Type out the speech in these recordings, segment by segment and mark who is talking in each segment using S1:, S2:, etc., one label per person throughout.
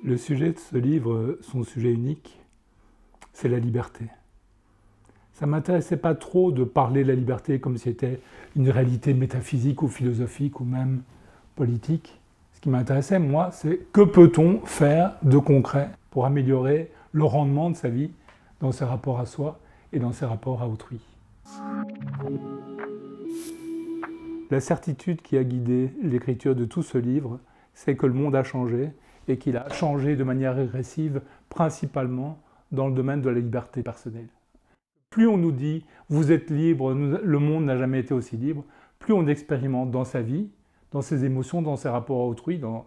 S1: Le sujet de ce livre, son sujet unique, c'est la liberté. Ça ne m'intéressait pas trop de parler de la liberté comme si c'était une réalité métaphysique ou philosophique ou même politique. Ce qui m'intéressait, moi, c'est que peut-on faire de concret pour améliorer le rendement de sa vie dans ses rapports à soi et dans ses rapports à autrui. La certitude qui a guidé l'écriture de tout ce livre, c'est que le monde a changé et qu'il a changé de manière régressive, principalement dans le domaine de la liberté personnelle. Plus on nous dit « vous êtes libre, le monde n'a jamais été aussi libre », plus on expérimente dans sa vie, dans ses émotions, dans ses rapports à autrui, dans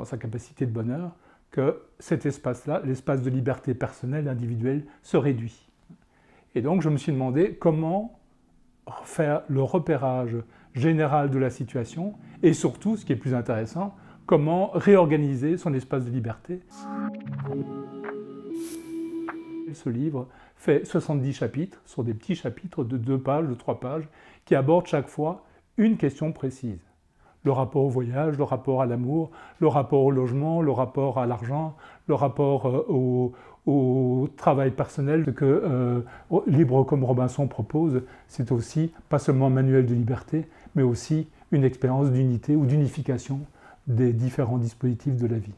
S1: sa capacité de bonheur, que cet espace-là, l'espace de liberté personnelle, individuelle, se réduit. Et donc je me suis demandé comment faire le repérage général de la situation et surtout, ce qui est plus intéressant, comment réorganiser son espace de liberté. Ce livre fait 70 chapitres, sur des petits chapitres de 2 pages, de 3 pages, qui abordent chaque fois une question précise. Le rapport au voyage, le rapport à l'amour, le rapport au logement, le rapport à l'argent, le rapport au travail personnel. Ce que Libre comme Robinson propose, c'est aussi, pas seulement un manuel de liberté, mais aussi une expérience d'unité ou d'unification des différents dispositifs de la vie.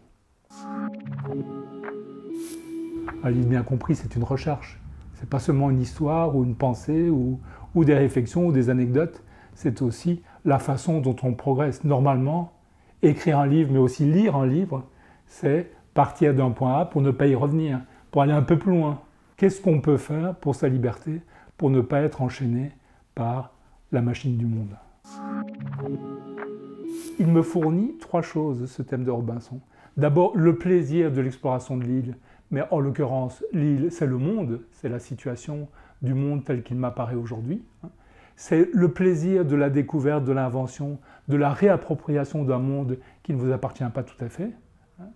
S1: Un livre bien compris, c'est une recherche. C'est pas seulement une histoire ou une pensée ou des réflexions ou des anecdotes, c'est aussi la façon dont on progresse. Normalement, écrire un livre, mais aussi lire un livre, c'est partir d'un point A pour ne pas y revenir, pour aller un peu plus loin. Qu'est-ce qu'on peut faire pour sa liberté, pour ne pas être enchaîné par la machine du monde? Il me fournit 3 choses, ce thème de Robinson. D'abord, le plaisir de l'exploration de l'île, mais en l'occurrence, l'île, c'est le monde, c'est la situation du monde tel qu'il m'apparaît aujourd'hui. C'est le plaisir de la découverte, de l'invention, de la réappropriation d'un monde qui ne vous appartient pas tout à fait.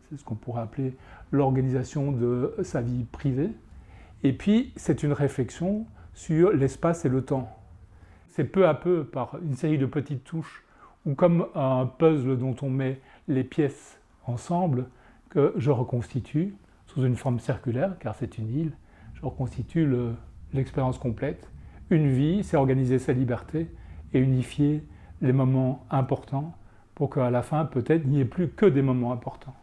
S1: C'est ce qu'on pourrait appeler l'organisation de sa vie privée. Et puis, c'est une réflexion sur l'espace et le temps. C'est peu à peu, par une série de petites touches, ou comme un puzzle dont on met les pièces ensemble, que je reconstitue, sous une forme circulaire, car c'est une île, je reconstitue l'expérience complète. Une vie, c'est organiser sa liberté et unifier les moments importants pour qu'à la fin, peut-être, il n'y ait plus que des moments importants.